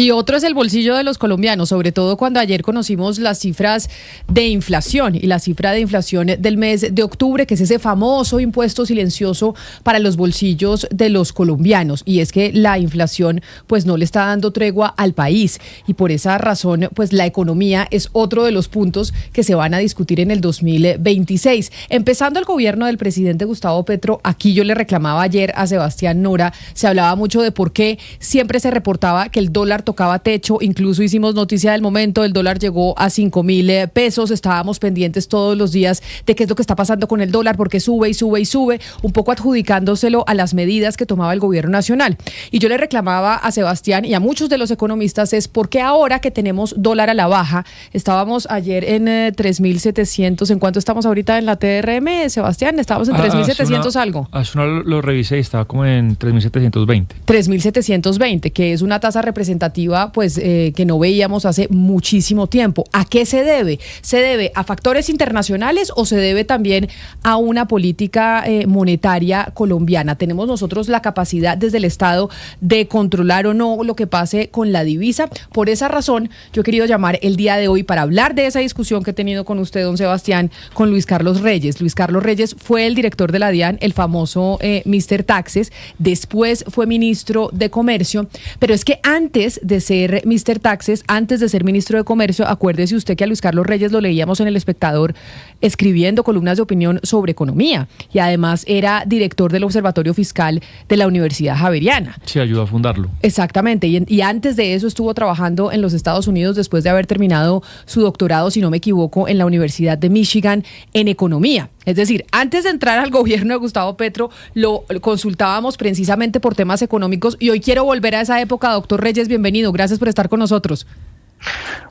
Y otro es el bolsillo de los colombianos, sobre todo cuando ayer conocimos las cifras de inflación y la cifra de inflación del mes de octubre, que es ese famoso impuesto silencioso para los bolsillos de los colombianos. Y es que la inflación pues no le está dando tregua al país y por esa razón pues la economía es otro de los puntos que se van a discutir en el 2026. Empezando el gobierno del presidente Gustavo Petro, aquí yo le reclamaba ayer a Sebastián Nora, se hablaba mucho de por qué siempre se reportaba que el dólar tocaba techo, incluso hicimos noticia del momento, el dólar llegó a 5.000 pesos, estábamos pendientes todos los días de qué es lo que está pasando con el dólar, porque sube y sube y sube, un poco adjudicándoselo a las medidas que tomaba el gobierno nacional. Y yo le reclamaba a Sebastián y a muchos de los economistas es por qué ahora que tenemos dólar a la baja, estábamos ayer en 3.700, ¿en cuánto estamos ahorita en la TRM, Sebastián? Estábamos en 3.700 algo. Hace una lo revisé y estaba como en 3.720. 3.720, que es una tasa representativa pues que no veíamos hace muchísimo tiempo. ¿A qué se debe? ¿Se debe a factores internacionales o se debe también a una política monetaria colombiana? ¿Tenemos nosotros la capacidad desde el Estado de controlar o no lo que pase con la divisa? Por esa razón, yo he querido llamar el día de hoy para hablar de esa discusión que he tenido con usted, don Sebastián, con Luis Carlos Reyes. Luis Carlos Reyes fue el director de la DIAN, el famoso Mr. Taxes, después fue ministro de Comercio, pero es que antes de ser Mr. Taxes, antes de ser ministro de Comercio, acuérdese usted que a Luis Carlos Reyes lo leíamos en El Espectador escribiendo columnas de opinión sobre economía y además era director del Observatorio Fiscal de la Universidad Javeriana. Sí, ayudó a fundarlo. Exactamente, y antes de eso estuvo trabajando en los Estados Unidos después de haber terminado su doctorado, si no me equivoco, en la Universidad de Michigan en economía. Es decir, antes de entrar al gobierno de Gustavo Petro, lo consultábamos precisamente por temas económicos y hoy quiero volver a esa época. Doctor Reyes, bienvenido. Gracias por estar con nosotros.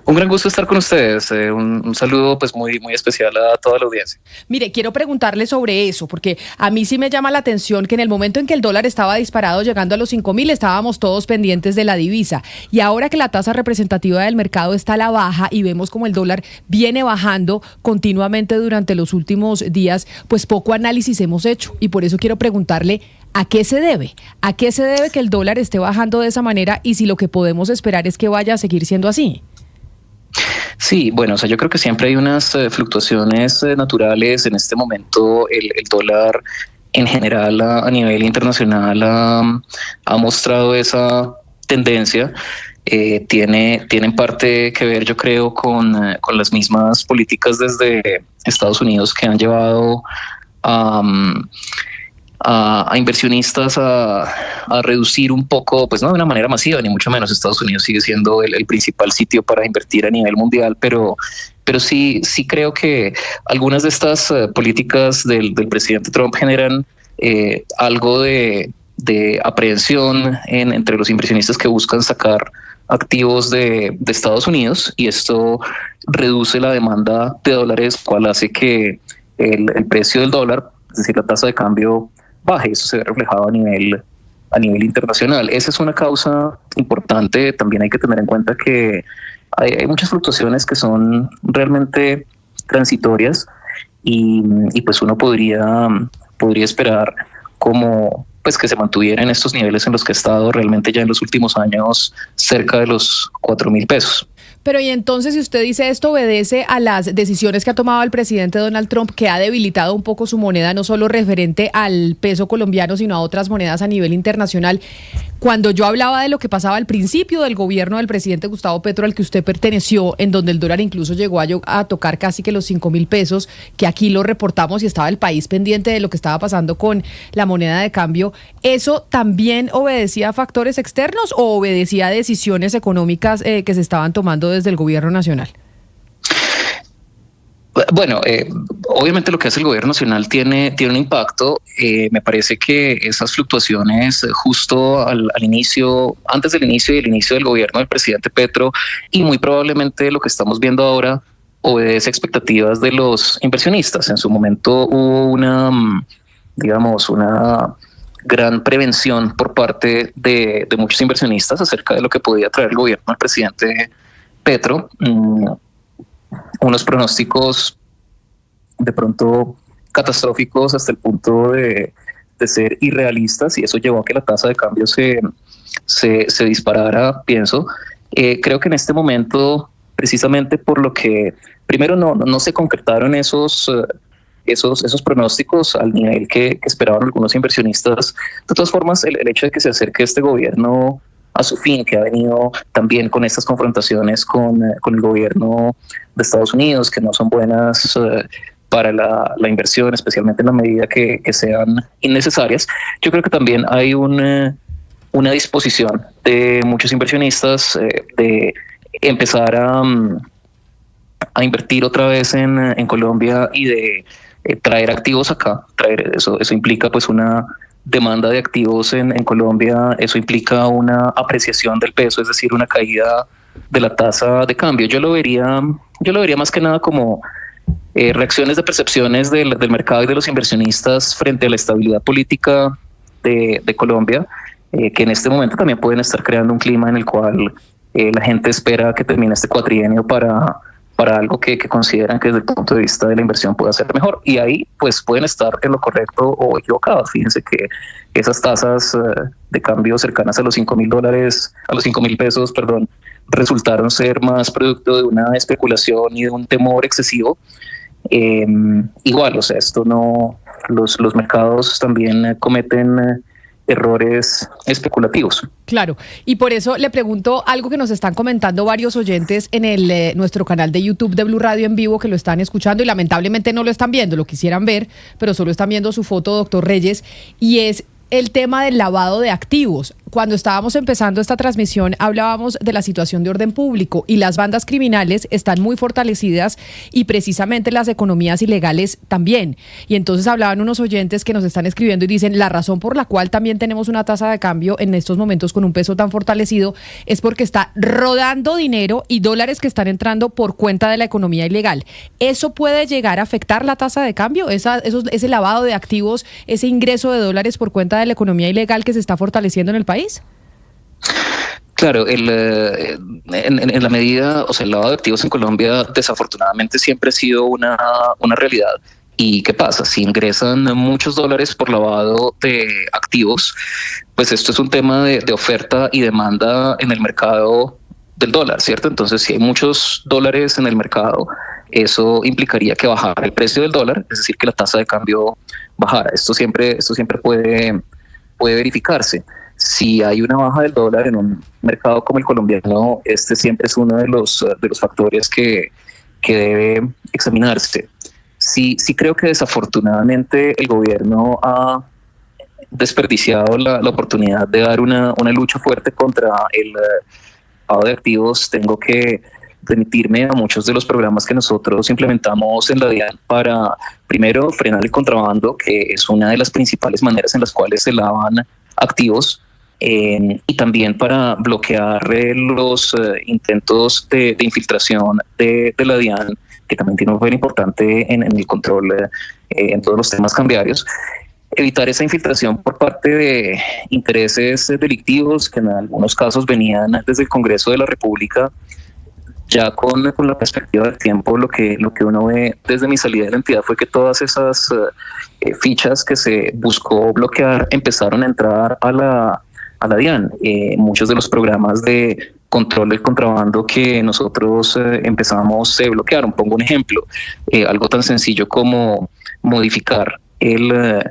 Un gran gusto estar con ustedes. Un saludo pues muy especial a toda la audiencia. Mire, quiero preguntarle sobre eso, porque a mí sí me llama la atención que en el momento en que el dólar estaba disparado llegando a los 5.000, estábamos todos pendientes de la divisa. Y ahora que la tasa representativa del mercado está a la baja y vemos como el dólar viene bajando continuamente durante los últimos días, pues poco análisis hemos hecho. Y por eso quiero preguntarle, ¿a qué se debe? ¿A qué se debe que el dólar esté bajando de esa manera y si lo que podemos esperar es que vaya a seguir siendo así? Sí, bueno, yo creo que siempre hay unas fluctuaciones naturales. En este momento el dólar en general a nivel internacional ha mostrado esa tendencia. Tiene en parte que ver, yo creo, con las mismas políticas desde Estados Unidos que han llevado a inversionistas a reducir un poco, pues no de una manera masiva, ni mucho menos. Estados Unidos sigue siendo el principal sitio para invertir a nivel mundial, pero sí creo que algunas de estas políticas del presidente Trump generan algo de aprehensión entre los inversionistas que buscan sacar activos de Estados Unidos, y esto reduce la demanda de dólares, cual hace que el precio del dólar, es decir, la tasa de cambio, baje. Eso se ve reflejado a nivel internacional. Esa es una causa importante. También hay que tener en cuenta que hay muchas fluctuaciones que son realmente transitorias y pues uno podría esperar como pues que se mantuviera en estos niveles en los que ha estado realmente ya en los últimos años, cerca de los 4.000 pesos. Pero y entonces, si usted dice esto obedece a las decisiones que ha tomado el presidente Donald Trump, que ha debilitado un poco su moneda, no solo referente al peso colombiano, sino a otras monedas a nivel internacional. Cuando yo hablaba de lo que pasaba al principio del gobierno del presidente Gustavo Petro, al que usted perteneció, en donde el dólar incluso llegó a tocar casi que los 5.000 pesos, que aquí lo reportamos y estaba el país pendiente de lo que estaba pasando con la moneda de cambio, ¿eso también obedecía a factores externos o obedecía a decisiones económicas que se estaban tomando desde el gobierno nacional? Bueno, obviamente lo que hace el gobierno nacional tiene un impacto. Me parece que esas fluctuaciones justo al inicio, antes del inicio y el inicio del gobierno del presidente Petro, y muy probablemente lo que estamos viendo ahora, obedece a expectativas de los inversionistas. En su momento hubo una gran prevención por parte de muchos inversionistas acerca de lo que podía traer el gobierno del presidente Petro. Unos pronósticos de pronto catastróficos hasta el punto de ser irrealistas, y eso llevó a que la tasa de cambio se disparara, pienso. Creo que en este momento, precisamente por lo que primero no se concretaron esos pronósticos al nivel que esperaban algunos inversionistas. De todas formas, el hecho de que se acerque este gobierno a su fin, que ha venido también con estas confrontaciones con el gobierno de Estados Unidos, que no son buenas para la inversión, especialmente en la medida que sean innecesarias. Yo creo que también hay una disposición de muchos inversionistas de empezar a invertir otra vez en Colombia y de traer activos acá. Eso implica pues una demanda de activos en Colombia, eso implica una apreciación del peso, es decir, una caída de la tasa de cambio. Yo lo vería más que nada como reacciones de percepciones del mercado y de los inversionistas frente a la estabilidad política de Colombia, que en este momento también pueden estar creando un clima en el cual la gente espera que termine este cuatrienio para algo que consideran que desde el punto de vista de la inversión puede ser mejor. Y ahí pues pueden estar en lo correcto o equivocados. Fíjense que esas tasas de cambio cercanas a los $5,000, a los 5,000 pesos, resultaron ser más producto de una especulación y de un temor excesivo. Igual, o sea, esto no, los mercados también cometen errores especulativos. Claro, y por eso le pregunto algo que nos están comentando varios oyentes en nuestro canal de YouTube de Blue Radio en vivo, que lo están escuchando y lamentablemente no lo están viendo, lo quisieran ver, pero solo están viendo su foto, doctor Reyes, y es el tema del lavado de activos. Cuando estábamos empezando esta transmisión hablábamos de la situación de orden público y las bandas criminales están muy fortalecidas y precisamente las economías ilegales también. Y entonces hablaban unos oyentes que nos están escribiendo y dicen la razón por la cual también tenemos una tasa de cambio en estos momentos con un peso tan fortalecido es porque está rodando dinero y dólares que están entrando por cuenta de la economía ilegal. ¿Eso puede llegar a afectar la tasa de cambio? Ese lavado de activos, ese ingreso de dólares por cuenta de la economía ilegal que se está fortaleciendo en el país. Claro, en la medida, o sea, el lavado de activos en Colombia desafortunadamente siempre ha sido una realidad. ¿Y qué pasa? Si ingresan muchos dólares por lavado de activos, pues esto es un tema de oferta y demanda en el mercado del dólar, ¿cierto? Entonces, si hay muchos dólares en el mercado, eso implicaría que bajara el precio del dólar, es decir, que la tasa de cambio bajara. Esto siempre puede verificarse. Si hay una baja del dólar en un mercado como el colombiano, este siempre es uno de los factores que debe examinarse. Sí creo que desafortunadamente el gobierno ha desperdiciado la oportunidad de dar una lucha fuerte contra el lavado de activos. Tengo que remitirme a muchos de los programas que nosotros implementamos en la DIAN para, primero, frenar el contrabando, que es una de las principales maneras en las cuales se lavan activos, y también para bloquear los intentos de infiltración de la DIAN, que también tiene un papel importante en el control en todos los temas cambiarios. Evitar esa infiltración por parte de intereses delictivos que en algunos casos venían desde el Congreso de la República. Ya con la perspectiva del tiempo, lo que uno ve desde mi salida de la entidad fue que todas esas fichas que se buscó bloquear empezaron a entrar a la DIAN. Muchos de los programas de control del contrabando que nosotros empezamos se bloquearon. Pongo un ejemplo, algo tan sencillo como modificar el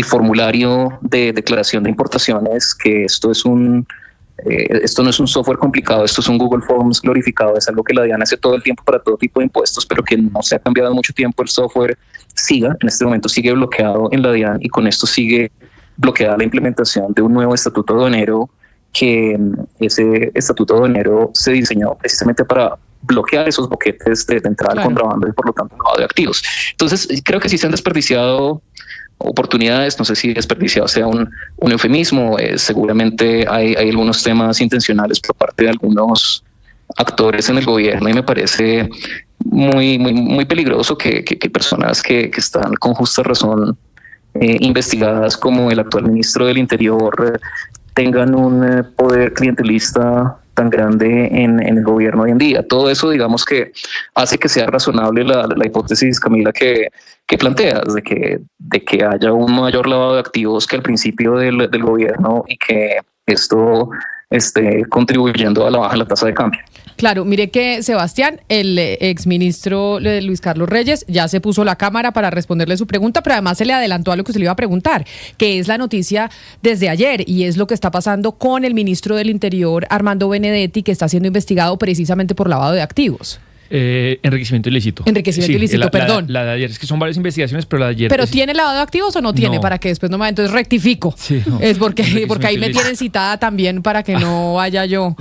formulario de declaración de importaciones, que esto no es un software complicado, esto es un Google Forms glorificado, es algo que la DIAN hace todo el tiempo para todo tipo de impuestos, pero que no se ha cambiado en mucho tiempo. El software en este momento sigue bloqueado en la DIAN, y con esto sigue bloqueada la implementación de un nuevo estatuto aduanero, que ese estatuto aduanero se diseñó precisamente para bloquear esos boquetes de entrada al contrabando y por lo tanto lavado de activos. Entonces creo que sí se han desperdiciado oportunidades. No sé si desperdiciado sea un eufemismo. Seguramente hay algunos temas intencionales por parte de algunos actores en el gobierno, y me parece muy peligroso que personas que están con justa razón investigadas, como el actual ministro del Interior, tengan un poder clientelista tan grande en el gobierno hoy en día. Todo eso, digamos, que hace que sea razonable la hipótesis, Camila, que planteas, de que haya un mayor lavado de activos que al principio del gobierno, y que esto esté contribuyendo a la baja de la tasa de cambio. Claro, mire que Sebastián, el exministro Luis Carlos Reyes, ya se puso la cámara para responderle su pregunta, pero además se le adelantó a lo que se le iba a preguntar, que es la noticia desde ayer, y es lo que está pasando con el ministro del Interior, Armando Benedetti, que está siendo investigado precisamente por lavado de activos. Enriquecimiento ilícito. Enriquecimiento ilícito, perdón. La de ayer, es que son varias investigaciones, pero la de ayer... ¿Pero tiene lavado de activos o no tiene? No. Para que después no me... Entonces rectifico. Sí, no. Es porque ahí me tienen citada también para que no vaya yo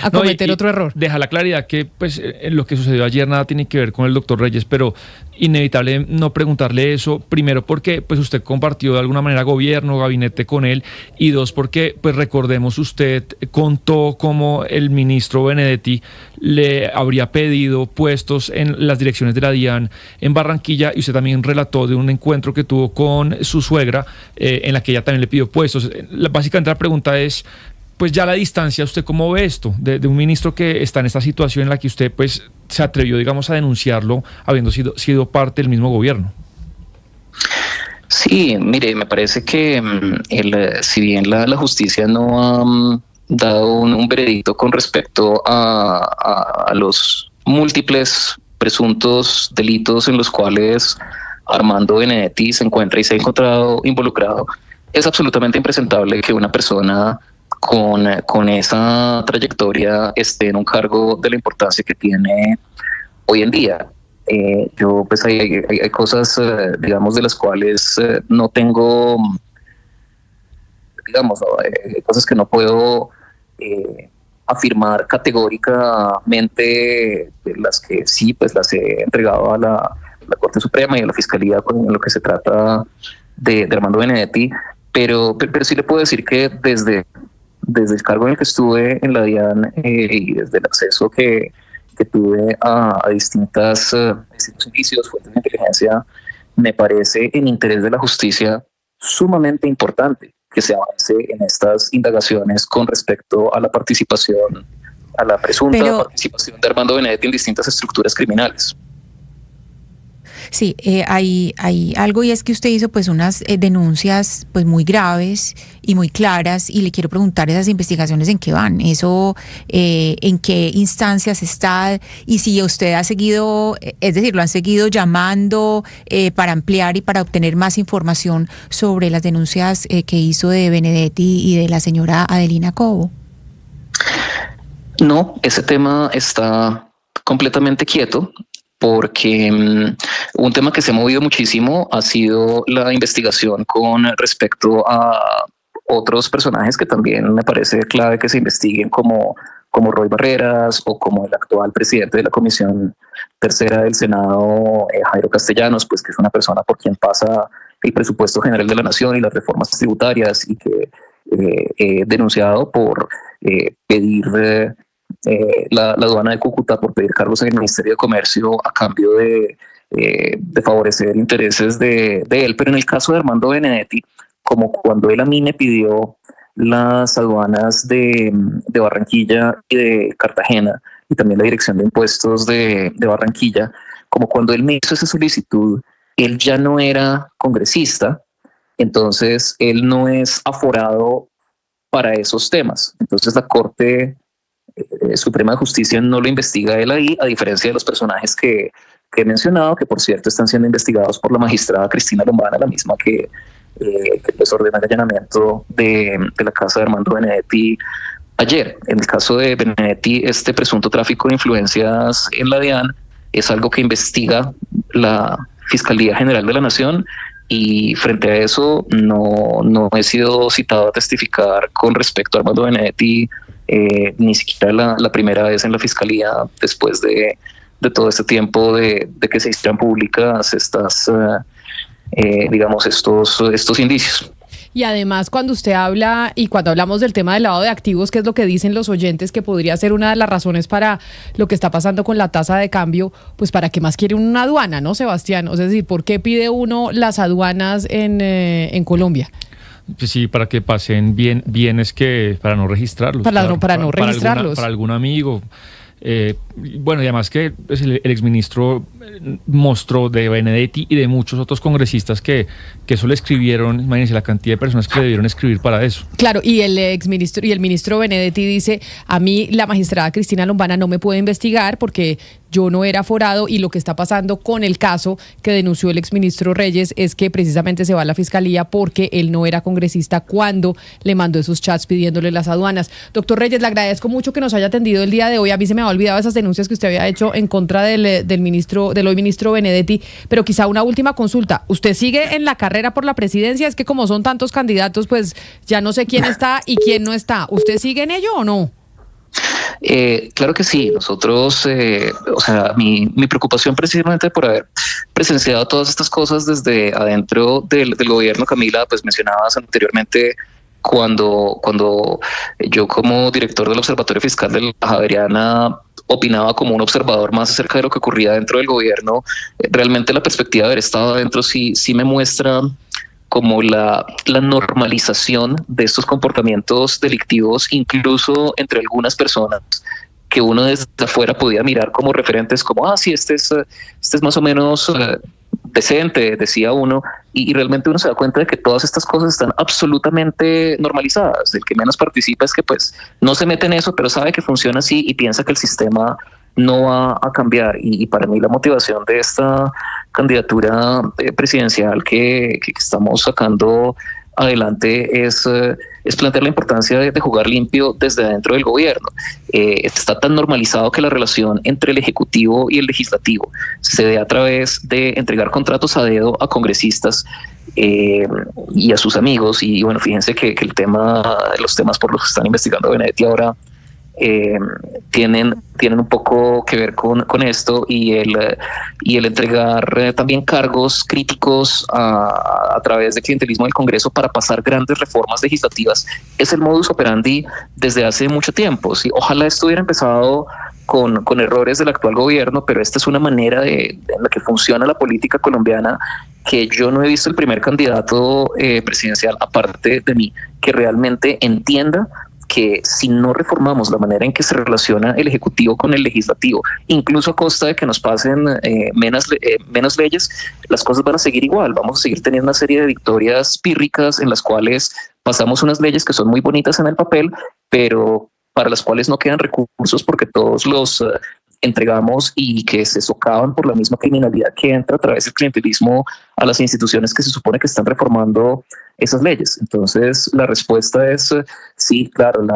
a cometer otro error. Deja la claridad que pues lo que sucedió ayer nada tiene que ver con el doctor Reyes, pero inevitable no preguntarle eso, primero porque pues usted compartió de alguna manera gobierno, gabinete con él, y dos porque pues recordemos, usted contó cómo el ministro Benedetti le habría pedido puestos en las direcciones de la DIAN en Barranquilla, y usted también relató de un encuentro que tuvo con su suegra en la que ella también le pidió puestos. Básicamente la pregunta es, pues ya a la distancia, ¿usted cómo ve esto de un ministro que está en esta situación en la que usted pues se atrevió, digamos, a denunciarlo habiendo sido parte del mismo gobierno? Sí, mire, me parece que si bien la justicia no ha dado un veredicto con respecto a los múltiples presuntos delitos en los cuales Armando Benedetti se encuentra y se ha encontrado involucrado, es absolutamente impresentable que una persona con esa trayectoria esté en un cargo de la importancia que tiene hoy en día. Yo pues hay cosas, digamos, de las cuales no tengo, digamos, cosas que no puedo afirmar categóricamente, las que sí, pues las he entregado a la Corte Suprema y a la Fiscalía con lo que se trata de Armando Benedetti, pero sí le puedo decir que desde el cargo en el que estuve en la DIAN y desde el acceso que tuve a distintos indicios, fuentes de inteligencia, me parece en interés de la justicia sumamente importante que se avance en estas indagaciones con respecto a la participación, a la presunta participación de Armando Benedetti en distintas estructuras criminales. Sí, hay algo, y es que usted hizo pues unas denuncias pues muy graves y muy claras, y le quiero preguntar esas investigaciones en qué van, eso en qué instancias está, y si usted ha seguido, es decir, lo han seguido llamando para ampliar y para obtener más información sobre las denuncias que hizo de Benedetti y de la señora Adelina Cobo. No, ese tema está completamente quieto, porque un tema que se ha movido muchísimo ha sido la investigación con respecto a otros personajes que también me parece clave que se investiguen, como Roy Barreras o como el actual presidente de la Comisión Tercera del Senado, Jairo Castellanos, pues que es una persona por quien pasa el presupuesto general de la Nación y las reformas tributarias, y que he denunciado por pedir la aduana de Cúcuta, por pedir cargos en el Ministerio de Comercio a cambio de favorecer intereses de él. Pero en el caso de Armando Benedetti, como cuando él a mí me pidió las aduanas de Barranquilla y de Cartagena, y también la Dirección de Impuestos de Barranquilla, como cuando él me hizo esa solicitud, él ya no era congresista, entonces él no es aforado para esos temas. Entonces la Corte Suprema de Justicia no lo investiga él ahí, a diferencia de los personajes que he mencionado, que por cierto están siendo investigados por la magistrada Cristina Lombana, la misma que les ordena el allanamiento de la casa de Armando Benedetti ayer. En el caso de Benedetti, este presunto tráfico de influencias en la DIAN es algo que investiga la Fiscalía General de la Nación, y frente a eso no he sido citado a testificar con respecto a Armando Benedetti, ni siquiera la primera vez en la Fiscalía, después de todo este tiempo de que se hicieran públicas estas, digamos, estos indicios. Y además, cuando usted habla y cuando hablamos del tema del lavado de activos, que es lo que dicen los oyentes, que podría ser una de las razones para lo que está pasando con la tasa de cambio, pues ¿para qué más quiere una aduana, no, Sebastián? Es decir, ¿por qué pide uno las aduanas en Colombia? Pues sí, para que pasen bienes que para no registrarlos. Para no registrarlos. Para algún amigo. Bueno, y además que pues, el exministro mostró de Benedetti y de muchos otros congresistas que eso le escribieron, imagínense la cantidad de personas que le debieron escribir para eso. Claro, y el exministro y el ministro Benedetti dice, a mí la magistrada Cristina Lombana no me puede investigar porque yo no era aforado, y lo que está pasando con el caso que denunció el exministro Reyes es que precisamente se va a la fiscalía porque él no era congresista cuando le mandó esos chats pidiéndole las aduanas. Doctor Reyes, le agradezco mucho que nos haya atendido el día de hoy. A mí se me había olvidado esas denuncias que usted había hecho en contra del hoy ministro Benedetti, pero quizá una última consulta. ¿Usted sigue en la carrera por la presidencia? Es que como son tantos candidatos, pues ya no sé quién está y quién no está. ¿Usted sigue en ello o no? Claro que sí. Nosotros, o sea, mi preocupación precisamente por haber presenciado todas estas cosas desde adentro del gobierno, Camila, pues mencionabas anteriormente cuando yo como director del Observatorio Fiscal de la Javeriana opinaba como un observador más acerca de lo que ocurría dentro del gobierno. Realmente la perspectiva de haber estado adentro sí me muestra como la normalización de estos comportamientos delictivos, incluso entre algunas personas que uno desde afuera podía mirar como referentes, como, sí, este es más o menos decente, decía uno, y realmente uno se da cuenta de que todas estas cosas están absolutamente normalizadas. El que menos participa es que pues no se mete en eso, pero sabe que funciona así y piensa que el sistema no va a cambiar. Y para mí la motivación de esta candidatura presidencial que estamos sacando adelante es plantear la importancia de jugar limpio desde adentro del gobierno. Está tan normalizado que la relación entre el Ejecutivo y el Legislativo se dé a través de entregar contratos a dedo a congresistas y a sus amigos. Y bueno, fíjense que los temas por los que están investigando Benedetti ahora tienen un poco que ver con esto, y el entregar también cargos críticos a través del clientelismo del Congreso para pasar grandes reformas legislativas es el modus operandi desde hace mucho tiempo. ¿Sí? Ojalá esto hubiera empezado con errores del actual gobierno, pero esta es una manera en la que funciona la política colombiana, que yo no he visto el primer candidato presidencial aparte de mí que realmente entienda que si no reformamos la manera en que se relaciona el Ejecutivo con el Legislativo, incluso a costa de que nos pasen menos leyes, las cosas van a seguir igual. Vamos a seguir teniendo una serie de victorias pírricas en las cuales pasamos unas leyes que son muy bonitas en el papel, pero para las cuales no quedan recursos porque todos los entregamos, y que se socavan por la misma criminalidad que entra a través del clientelismo a las instituciones que se supone que están reformando esas leyes. Entonces la respuesta es sí, claro,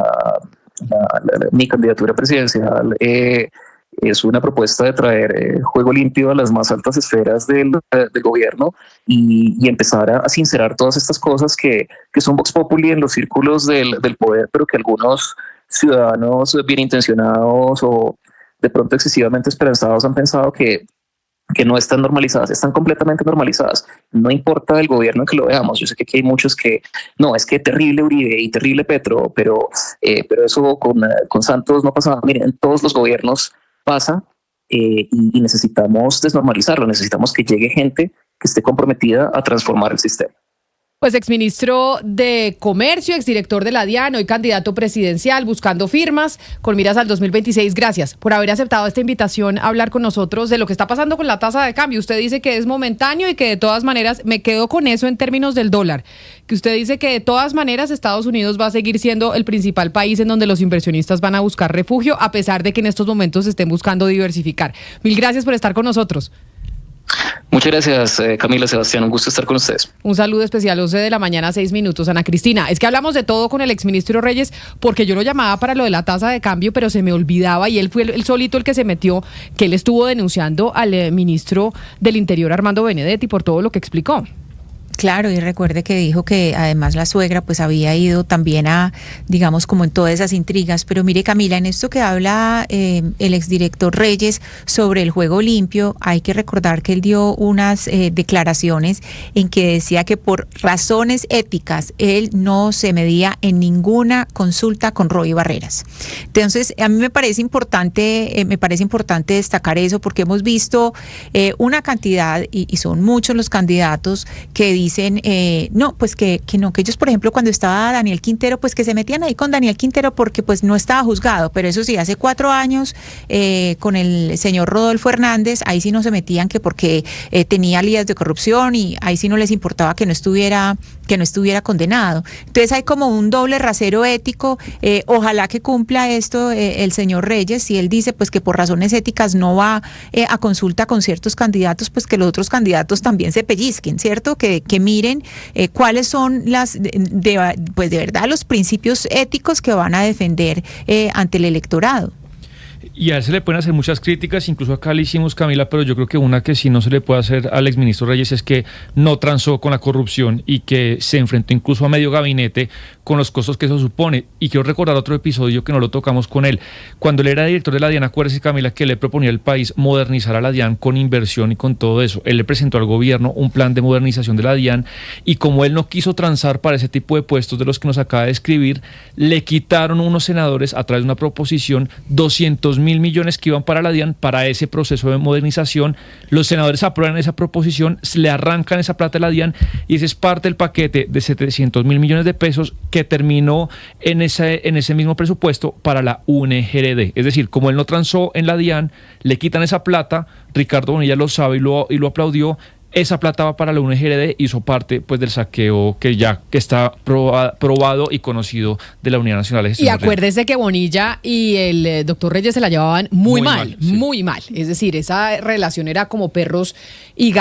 mi candidatura presidencial es una propuesta de traer juego limpio a las más altas esferas del gobierno y empezar a sincerar todas estas cosas que son vox populi en los círculos del poder, pero que algunos ciudadanos bien intencionados o de pronto excesivamente esperanzados han pensado que no están normalizadas. Están completamente normalizadas. No importa el gobierno en que lo veamos. Yo sé que aquí hay muchos que no, es que terrible Uribe y terrible Petro, pero eso con Santos no pasaba. Miren, en todos los gobiernos pasa, y necesitamos desnormalizarlo. Necesitamos que llegue gente que esté comprometida a transformar el sistema. Pues exministro de Comercio, exdirector de la DIAN, hoy candidato presidencial, buscando firmas con miras al 2026. Gracias por haber aceptado esta invitación a hablar con nosotros de lo que está pasando con la tasa de cambio. Usted dice que es momentáneo y que de todas maneras, me quedo con eso en términos del dólar, que usted dice que de todas maneras Estados Unidos va a seguir siendo el principal país en donde los inversionistas van a buscar refugio, a pesar de que en estos momentos estén buscando diversificar. Mil gracias por estar con nosotros. Muchas gracias, Camila, Sebastián, un gusto estar con ustedes. Un saludo especial, 11 de la mañana, 6 minutos. Ana Cristina, es que hablamos de todo con el exministro Reyes, porque yo lo llamaba para lo de la tasa de cambio, pero se me olvidaba, y él fue el solito el que se metió, que él estuvo denunciando al ministro del Interior, Armando Benedetti, por todo lo que explicó. Claro, y recuerde que dijo que además la suegra pues había ido también a, digamos, como en todas esas intrigas. Pero mire, Camila, en esto que habla el exdirector Reyes sobre el juego limpio, hay que recordar que él dio unas declaraciones en que decía que por razones éticas él no se medía en ninguna consulta con Roy Barreras. Entonces, a mí me parece importante destacar eso, porque hemos visto una cantidad, y son muchos los candidatos que dicen dicen, no, pues que no, que ellos, por ejemplo, cuando estaba Daniel Quintero, pues que se metían ahí con Daniel Quintero porque pues no estaba juzgado, pero eso sí, hace 4 años con el señor Rodolfo Hernández, ahí sí no se metían que porque tenía lías de corrupción y ahí sí no les importaba que no estuviera condenado. Entonces hay como un doble rasero ético. Ojalá que cumpla esto el señor Reyes. Si él dice pues que por razones éticas no va a consulta con ciertos candidatos, pues que los otros candidatos también se pellizquen, ¿cierto? Que miren cuáles son pues de verdad los principios éticos que van a defender ante el electorado. Y a él se le pueden hacer muchas críticas, incluso acá le hicimos, Camila, pero yo creo que una que sí no se le puede hacer al exministro Reyes es que no transó con la corrupción y que se enfrentó incluso a medio gabinete con los costos que eso supone. Y quiero recordar otro episodio que no lo tocamos con él. Cuando él era director de la DIAN, acuérdese, Camila, que le proponía al país modernizar a la DIAN con inversión y con todo eso. Él le presentó al gobierno un plan de modernización de la DIAN y como él no quiso transar para ese tipo de puestos de los que nos acaba de escribir, le quitaron unos senadores a través de una proposición 200.000 millones que iban para la DIAN para ese proceso de modernización. Los senadores aprueban esa proposición, le arrancan esa plata a la DIAN y ese es parte del paquete de 700.000 millones de pesos que terminó en ese mismo presupuesto para la UNGRD. Es decir, como él no transó en la DIAN, le quitan esa plata. Ricardo Bonilla lo sabe y lo aplaudió. Esa plata va para la UNGRD, hizo parte pues del saqueo que está probado y conocido de la Unidad Nacional de Gestión. Y acuérdese que Bonilla y el doctor Reyes se la llevaban muy mal, sí. muy mal. Es decir, esa relación era como perros y gatos.